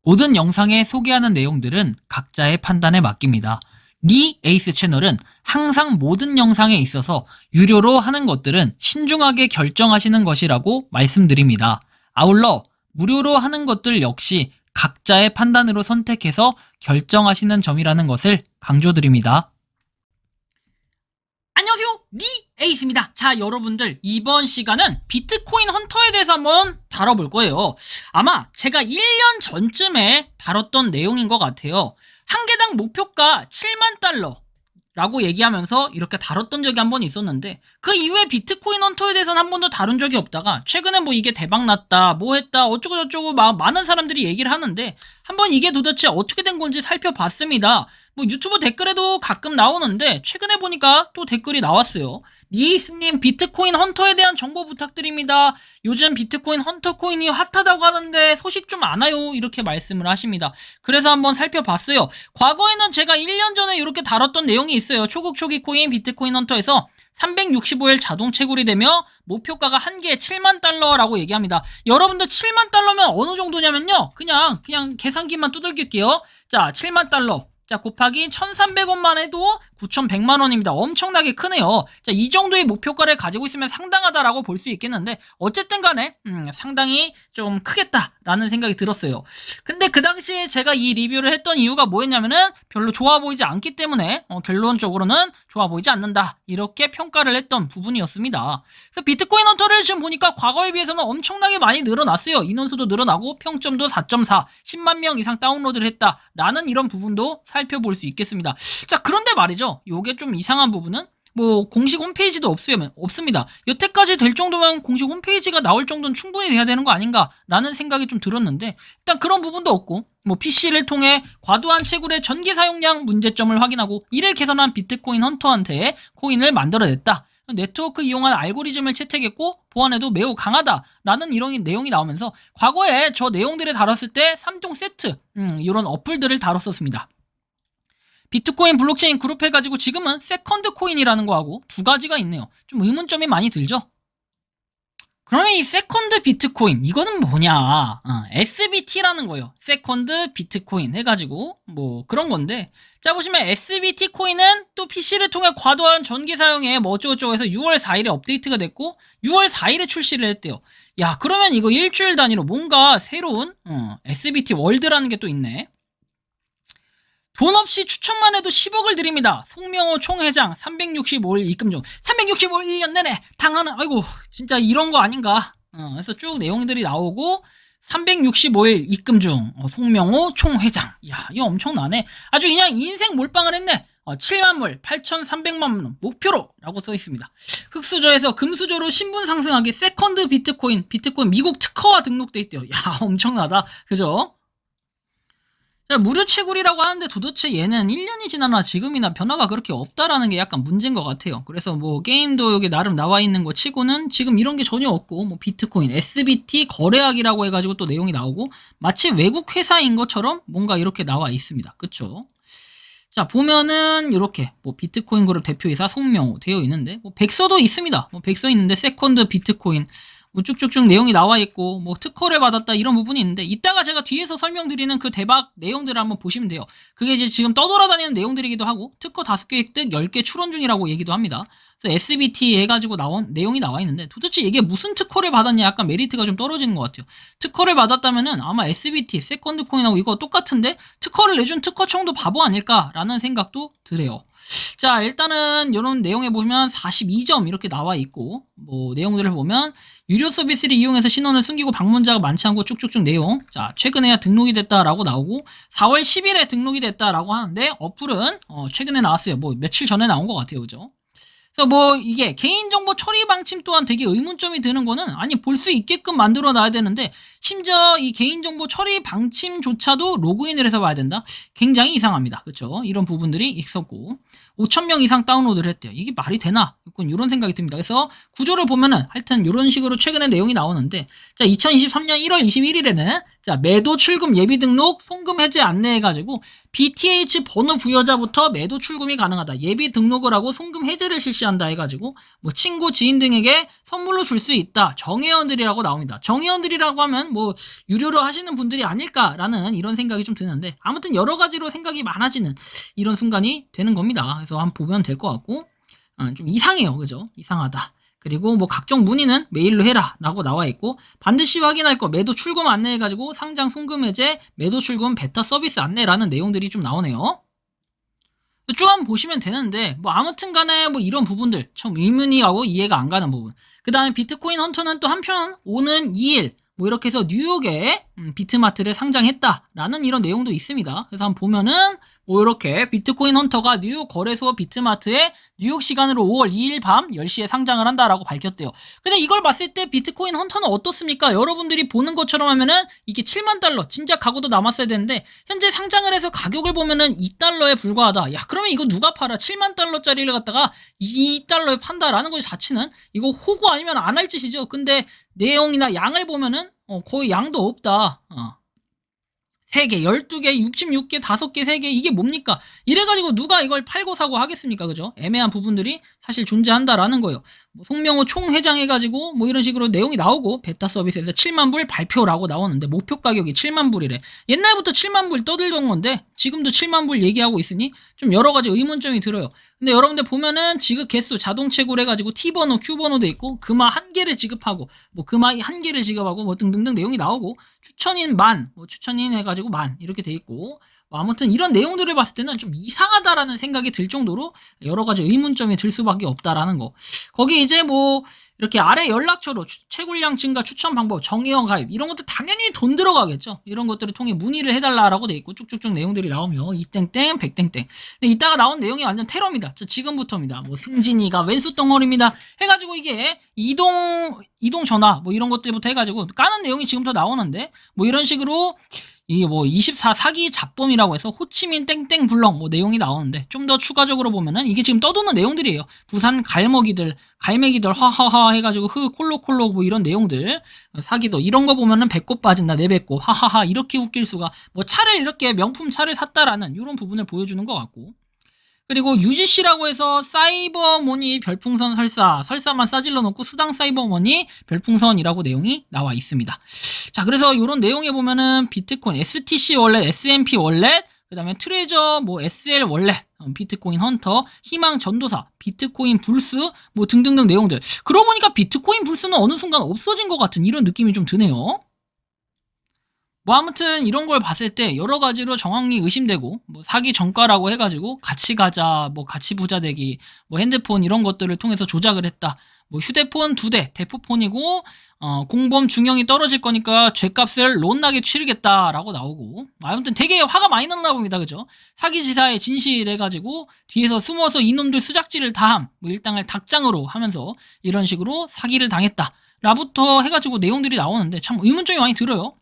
모든 영상에 소개하는 내용들은 각자의 판단에 맡깁니다. 리 에이스 채널은 항상 모든 영상에 있어서 유료로 하는 것들은 신중하게 결정하시는 것이라고 말씀드립니다. 아울러 무료로 하는 것들 역시 각자의 판단으로 선택해서 결정하시는 점이라는 것을 강조드립니다. 안녕하세요, 리 에이스입니다. 자, 여러분들, 이번 시간은 비트코인 헌터에 대해서 한번 다뤄볼 거예요. 아마 제가 1년 전쯤에 다뤘던 내용인 것 같아요. 한 개당 목표가 7만 달러 라고 얘기하면서 이렇게 다뤘던 적이 한 번 있었는데, 그 이후에 비트코인 헌터에 대해서는 한 번도 다룬 적이 없다가 최근에 뭐 이게 대박났다 뭐 했다 어쩌고 저쩌고 막 많은 사람들이 얘기를 하는데, 한번 이게 도대체 어떻게 된 건지 살펴봤습니다. 뭐 유튜브 댓글에도 가끔 나오는데 최근에 보니까 또 댓글이 나왔어요. 리에이스님, 비트코인 헌터에 대한 정보 부탁드립니다. 요즘 비트코인 헌터 코인이 핫하다고 하는데 소식 좀 아나요? 이렇게 말씀을 하십니다. 그래서 한번 살펴봤어요. 과거에는 제가 1년 전에 이렇게 다뤘던 내용이 있어요. 초국 초기 코인 비트코인 헌터에서 365일 자동 채굴이 되며 목표가가 한 개에 7만 달러라고 얘기합니다. 여러분들 7만 달러면 어느 정도냐면요, 그냥 계산기만 두들길게요. 자, 7만 달러 자, 곱하기 1,300원만 해도 9,100만 원입니다. 엄청나게 크네요. 자, 이 정도의 목표가를 가지고 있으면 상당하다라고 볼 수 있겠는데, 어쨌든 간에 상당히 좀 크겠다라는 생각이 들었어요. 근데 그 당시에 제가 이 리뷰를 했던 이유가 뭐였냐면은 별로 좋아 보이지 않기 때문에 결론적으로는 좋아 보이지 않는다, 이렇게 평가를 했던 부분이었습니다. 그래서 비트코인 헌터를 지금 보니까 과거에 비해서는 엄청나게 많이 늘어났어요. 인원수도 늘어나고 평점도 4.4, 10만 명 이상 다운로드를 했다라는 이런 부분도 살펴볼 수 있겠습니다. 자, 그런데 말이죠, 요게 좀 이상한 부분은 뭐 공식 홈페이지도 없습니다. 여태까지 될 정도면 공식 홈페이지가 나올 정도는 충분히 돼야 되는 거 아닌가라는 생각이 좀 들었는데, 일단 그런 부분도 없고, 뭐 PC를 통해 과도한 채굴의 전기 사용량 문제점을 확인하고 이를 개선한 비트코인 헌터한테 코인을 만들어냈다. 네트워크 이용한 알고리즘을 채택했고 보안에도 매우 강하다라는 이런 내용이 나오면서, 과거에 저 내용들을 다뤘을 때 3종 세트 이런 어플들을 다뤘었습니다. 비트코인 블록체인 그룹 해가지고 지금은 세컨드 코인이라는 거하고 두 가지가 있네요. 좀 의문점이 많이 들죠? 그러면 이 세컨드 비트코인, 이거는 뭐냐? SBT라는 거예요. 세컨드 비트코인 해가지고 뭐 그런 건데, 자, 보시면 SBT 코인은 또 PC를 통해 과도한 전기 사용에 뭐 어쩌고저쩌고 해서 6월 4일에 업데이트가 됐고 6월 4일에 출시를 했대요. 야, 그러면 이거 일주일 단위로 뭔가 새로운 SBT 월드라는 게 또 있네. 돈 없이 추천만 해도 10억을 드립니다. 송명호 총회장 365일 입금 중. 365일 1년 내내 당하는, 아이고 진짜 이런 거 아닌가. 그래서 쭉 내용들이 나오고 365일 입금 중 송명호 총회장. 야, 이거 엄청나네. 아주 그냥 인생 몰빵을 했네. 7만불 8,300만원 목표로 라고 써있습니다. 흑수저에서 금수저로 신분 상승하기 세컨드 비트코인 미국 특허와 등록돼 있대요. 야, 엄청나다, 그죠? 자, 무료 채굴이라고 하는데 도대체 얘는 1년이 지나나 지금이나 변화가 그렇게 없다라는 게 약간 문제인 것 같아요. 그래서 뭐 게임도 여기 나름 나와 있는 거 치고는 지금 이런 게 전혀 없고, 뭐 비트코인 SBT 거래하기라고 해가지고 또 내용이 나오고 마치 외국 회사인 것처럼 뭔가 이렇게 나와 있습니다. 그쵸? 자, 보면은 이렇게 뭐 비트코인 그룹 대표이사 송명호 되어 있는데, 뭐 백서도 있습니다. 뭐 백서 있는데 세컨드 비트코인 뭐 쭉쭉쭉 내용이 나와 있고, 뭐 특허를 받았다 이런 부분이 있는데, 이따가 제가 뒤에서 설명드리는 그 대박 내용들을 한번 보시면 돼요. 그게 이제 지금 떠돌아다니는 내용들이기도 하고, 특허 5개 획득 10개 추론 중이라고 얘기도 합니다. 그래서 SBT 해가지고 나온 내용이 나와 있는데, 도대체 이게 무슨 특허를 받았냐, 약간 메리트가 좀 떨어지는 것 같아요. 특허를 받았다면은 아마 SBT 세컨드 코인하고 이거 똑같은데 특허를 내준 특허청도 바보 아닐까라는 생각도 드네요. 자, 일단은 이런 내용에 보면 42점 이렇게 나와 있고, 뭐 내용들을 보면 유료 서비스를 이용해서 신원을 숨기고 방문자가 많지 않고 쭉쭉쭉 내용. 자, 최근에야 등록이 됐다라고 나오고 4월 10일에 등록이 됐다라고 하는데, 어플은 최근에 나왔어요. 뭐 며칠 전에 나온 것 같아요, 그죠? 그래서 뭐 이게 개인정보 처리 방침 또한 되게 의문점이 드는 거는, 아니 볼 수 있게끔 만들어 놔야 되는데 심지어 이 개인정보 처리 방침조차도 로그인을 해서 봐야 된다? 굉장히 이상합니다. 그렇죠? 이런 부분들이 있었고 5,000명 이상 다운로드를 했대요. 이게 말이 되나? 이런 생각이 듭니다. 그래서 구조를 보면은 하여튼 이런 식으로 최근에 내용이 나오는데, 자, 2023년 1월 21일에는 자, 매도 출금 예비 등록 송금 해제 안내해가지고 BTH 번호 부여자부터 매도 출금이 가능하다. 예비 등록을 하고 송금 해제를 실시한다 해가지고 뭐 친구 지인 등에게 선물로 줄 수 있다. 정회원들이라고 나옵니다. 정회원들이라고 하면 뭐 유료로 하시는 분들이 아닐까라는 이런 생각이 좀 드는데 아무튼 여러 가지로 생각이 많아지는 이런 순간이 되는 겁니다. 그래서 한번 보면 될 것 같고 좀 이상해요. 그죠? 이상하다. 그리고 뭐 각종 문의는 메일로 해라 라고 나와 있고 반드시 확인할 거 매도 출금 안내해가지고 상장 송금 해제 매도 출금 베타 서비스 안내라는 내용들이 좀 나오네요. 쭉 한번 보시면 되는데 뭐 아무튼 간에 뭐 이런 부분들 참 의문이 가고 이해가 안 가는 부분. 그 다음에 비트코인 헌터는 또 한편 오는 2일 뭐 이렇게 해서 뉴욕에 비트마트를 상장했다라는 이런 내용도 있습니다. 그래서 한번 보면은 뭐 이렇게 비트코인 헌터가 뉴욕 거래소 비트마트에 뉴욕 시간으로 5월 2일 밤 10시에 상장을 한다라고 밝혔대요. 근데 이걸 봤을 때 비트코인 헌터는 어떻습니까? 여러분들이 보는 것처럼 하면은 이게 7만 달러 진짜 각오도 남았어야 되는데 현재 상장을 해서 가격을 보면은 2달러에 불과하다. 야, 그러면 이거 누가 팔아? 7만 달러짜리를 갖다가 2달러에 판다라는 것 자체는 이거 호구 아니면 안 할 짓이죠. 근데 내용이나 양을 보면은 거의 양도 없다. 3개, 12개, 66개, 5개, 3개 이게 뭡니까? 이래가지고 누가 이걸 팔고 사고 하겠습니까? 그죠? 애매한 부분들이 사실 존재한다라는 거예요. 뭐 송명호 총회장 해가지고 뭐 이런 식으로 내용이 나오고 베타 서비스에서 7만 불 발표라고 나오는데 목표 가격이 7만 불이래. 옛날부터 7만 불 떠들던 건데 지금도 7만 불 얘기하고 있으니 좀 여러 가지 의문점이 들어요. 근데 여러분들 보면은 지급 개수 자동 채굴 해가지고 T번호, Q번호도 있고 금화 1개를 지급하고 뭐 금화 1개를 지급하고 뭐 등등등 내용이 나오고 추천인 만, 뭐 추천인 해가지고 만 이렇게 돼 있고 뭐 아무튼 이런 내용들을 봤을 때는 좀 이상하다라는 생각이 들 정도로 여러 가지 의문점이 들 수밖에 없다라는 거. 거기 이제 뭐 이렇게 아래 연락처로 채굴량 증가 추천 방법, 정의원 가입 이런 것들 당연히 돈 들어가겠죠. 이런 것들을 통해 문의를 해달라라고 돼 있고 쭉쭉쭉 내용들이 나오며 이땡땡 백땡땡. 근데 이따가 나온 내용이 완전 테러입니다. 지금부터입니다. 뭐 승진이가 왼수 덩어리입니다. 해가지고 이게 이동 전화 뭐 이런 것들부터 해가지고 까는 내용이 지금부터 나오는데 뭐 이런 식으로 이게 뭐 24 사기 잡범이라고 해서 호치민 땡땡 불렁 뭐 내용이 나오는데 좀 더 추가적으로 보면은 이게 지금 떠도는 내용들이에요. 부산 갈매기들 하하하 해가지고 콜록콜록 뭐 이런 내용들 사기도 이런 거 보면은 배꼽 빠진다 내 배꼽 하하하 이렇게 웃길 수가 뭐 차를 이렇게 명품 차를 샀다라는 이런 부분을 보여주는 것 같고 그리고 UGC라고 해서 사이버머니 별풍선 설사만 싸질러 놓고 수당 사이버머니 별풍선이라고 내용이 나와 있습니다. 자, 그래서 이런 내용에 보면은 비트코인, STC 월렛, SMP 월렛, 그 다음에 트레저, 뭐 SL 월렛, 비트코인 헌터, 희망 전도사, 비트코인 불스, 뭐 등등등 내용들. 그러고 보니까 비트코인 불스는 어느 순간 없어진 것 같은 이런 느낌이 좀 드네요. 뭐 아무튼 이런 걸 봤을 때 여러 가지로 정황이 의심되고 뭐 사기 전과라고 해가지고 같이 가자 뭐 같이 부자 되기 뭐 핸드폰 이런 것들을 통해서 조작을 했다 뭐 휴대폰 2대 대포폰이고 공범 중형이 떨어질 거니까 죄값을 롯나게 치르겠다라고 나오고 아무튼 되게 화가 많이 났나 봅니다. 그죠? 사기지사의 진실 해가지고 뒤에서 숨어서 이놈들 수작질을 다함 뭐 일당을 닭장으로 하면서 이런 식으로 사기를 당했다 라부터 해가지고 내용들이 나오는데 참 의문점이 많이 들어요.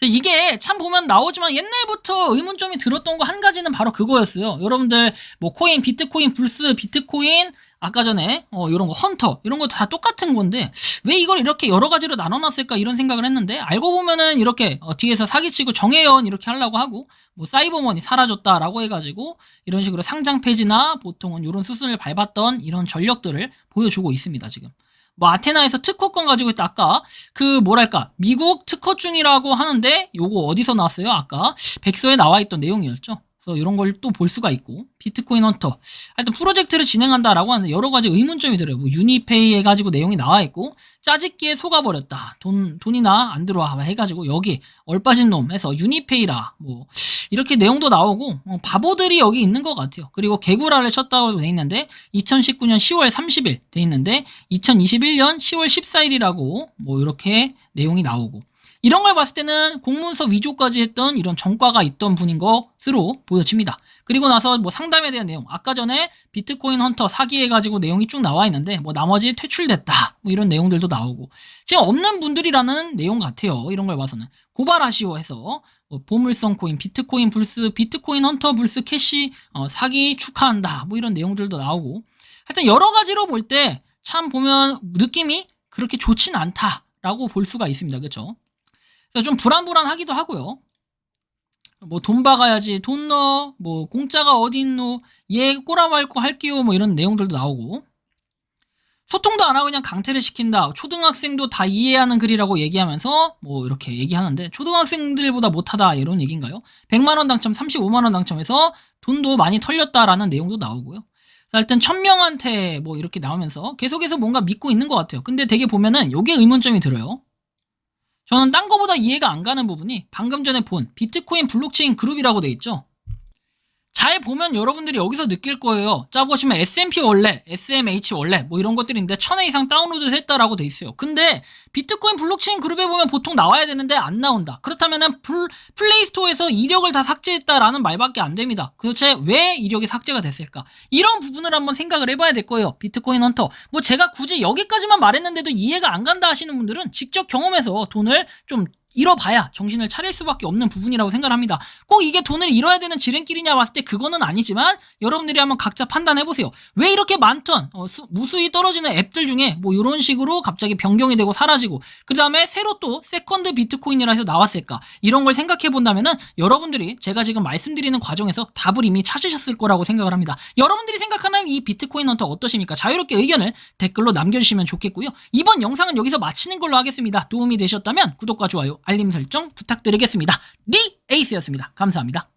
이게 참 보면 나오지만 옛날부터 의문점이 들었던 거 한 가지는 바로 그거였어요. 여러분들 뭐 코인, 비트코인, 불스, 비트코인 아까 전에 이런 거 헌터 이런 거 다 똑같은 건데 왜 이걸 이렇게 여러 가지로 나눠놨을까 이런 생각을 했는데 알고 보면은 이렇게 뒤에서 사기치고 정혜연 이렇게 하려고 하고 뭐 사이버머니 사라졌다라고 해가지고 이런 식으로 상장 폐지나 보통은 이런 수순을 밟았던 이런 전력들을 보여주고 있습니다. 지금 뭐 아테나에서 특허권 가지고 있다 아까 그 뭐랄까 미국 특허 중이라고 하는데 요거 어디서 나왔어요? 아까 백서에 나와 있던 내용이었죠. 그래서 이런 걸 또 볼 수가 있고 비트코인 헌터 하여튼 프로젝트를 진행한다라고 하는데 여러 가지 의문점이 들어요. 뭐 유니페이 해가지고 내용이 나와 있고 짜집기에 속아버렸다. 돈이나 안 들어와 해가지고 여기 얼빠진 놈 해서 유니페이라 뭐 이렇게 내용도 나오고 바보들이 여기 있는 것 같아요. 그리고 개구라를 쳤다고 돼 있는데 2019년 10월 30일 돼 있는데 2021년 10월 14일이라고 뭐 이렇게 내용이 나오고 이런 걸 봤을 때는 공문서 위조까지 했던 이런 전과가 있던 분인 것으로 보여집니다. 그리고 나서 뭐 상담에 대한 내용 아까 전에 비트코인 헌터 사기해가지고 내용이 쭉 나와 있는데 뭐 나머지 퇴출됐다 뭐 이런 내용들도 나오고 지금 없는 분들이라는 내용 같아요. 이런 걸 봐서는 고발하시오 해서 뭐 보물성 코인, 비트코인 불스, 비트코인 헌터 불스 캐시 사기 축하한다 뭐 이런 내용들도 나오고 하여튼 여러 가지로 볼 때 참 보면 느낌이 그렇게 좋진 않다라고 볼 수가 있습니다. 그렇죠? 그래서 좀 불안불안하기도 하고요. 뭐 돈 박아야지, 돈 넣어, 뭐 공짜가 어디 있노, 얘 꼬라박고 할게요, 뭐 이런 내용들도 나오고. 소통도 안 하고 그냥 강퇴를 시킨다. 초등학생도 다 이해하는 글이라고 얘기하면서 뭐 이렇게 얘기하는데 초등학생들보다 못하다 이런 얘기인가요? 100만원 당첨, 35만원 당첨해서 돈도 많이 털렸다라는 내용도 나오고요. 일단 1000명한테 뭐 이렇게 나오면서 계속해서 뭔가 믿고 있는 것 같아요. 근데 되게 보면은 요게 의문점이 들어요. 저는 딴 거보다 이해가 안 가는 부분이 방금 전에 본 비트코인 블록체인 그룹이라고 돼 있죠. 잘 보면 여러분들이 여기서 느낄 거예요. 자, 보시면 S&P 원래, SMH 원래 뭐 이런 것들인데 1000회 이상 다운로드 했다라고 돼 있어요. 근데 비트코인 블록체인 그룹에 보면 보통 나와야 되는데 안 나온다. 그렇다면은 플레이스토어에서 이력을 다 삭제했다라는 말밖에 안 됩니다. 도대체 왜 이력이 삭제가 됐을까? 이런 부분을 한번 생각을 해봐야 될 거예요. 비트코인 헌터. 뭐 제가 굳이 여기까지만 말했는데도 이해가 안 간다 하시는 분들은 직접 경험해서 돈을 좀 잃어봐야 정신을 차릴 수밖에 없는 부분이라고 생각을 합니다. 꼭 이게 돈을 잃어야 되는 지름길이냐 봤을 때 그거는 아니지만 여러분들이 한번 각자 판단해보세요. 왜 이렇게 많던 무수히 떨어지는 앱들 중에 뭐 이런 식으로 갑자기 변경이 되고 사라지고 그 다음에 새로 또 세컨드 비트코인이라 해서 나왔을까? 이런 걸 생각해본다면은 여러분들이 제가 지금 말씀드리는 과정에서 답을 이미 찾으셨을 거라고 생각을 합니다. 여러분들이 생각하는 이 비트코인 헌터 어떠십니까? 자유롭게 의견을 댓글로 남겨주시면 좋겠고요. 이번 영상은 여기서 마치는 걸로 하겠습니다. 도움이 되셨다면 구독과 좋아요, 알림 설정 부탁드리겠습니다. 리에이스였습니다. 감사합니다.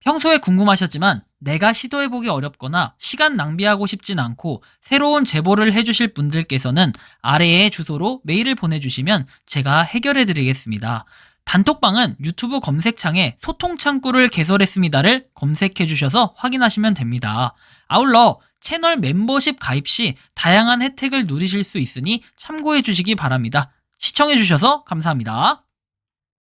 평소에 궁금하셨지만 내가 시도해보기 어렵거나 시간 낭비하고 싶진 않고 새로운 제보를 해주실 분들께서는 아래의 주소로 메일을 보내주시면 제가 해결해드리겠습니다. 단톡방은 유튜브 검색창에 소통창구를 개설했습니다를 검색해주셔서 확인하시면 됩니다. 아울러 채널 멤버십 가입 시 다양한 혜택을 누리실 수 있으니 참고해주시기 바랍니다. 시청해주셔서 감사합니다.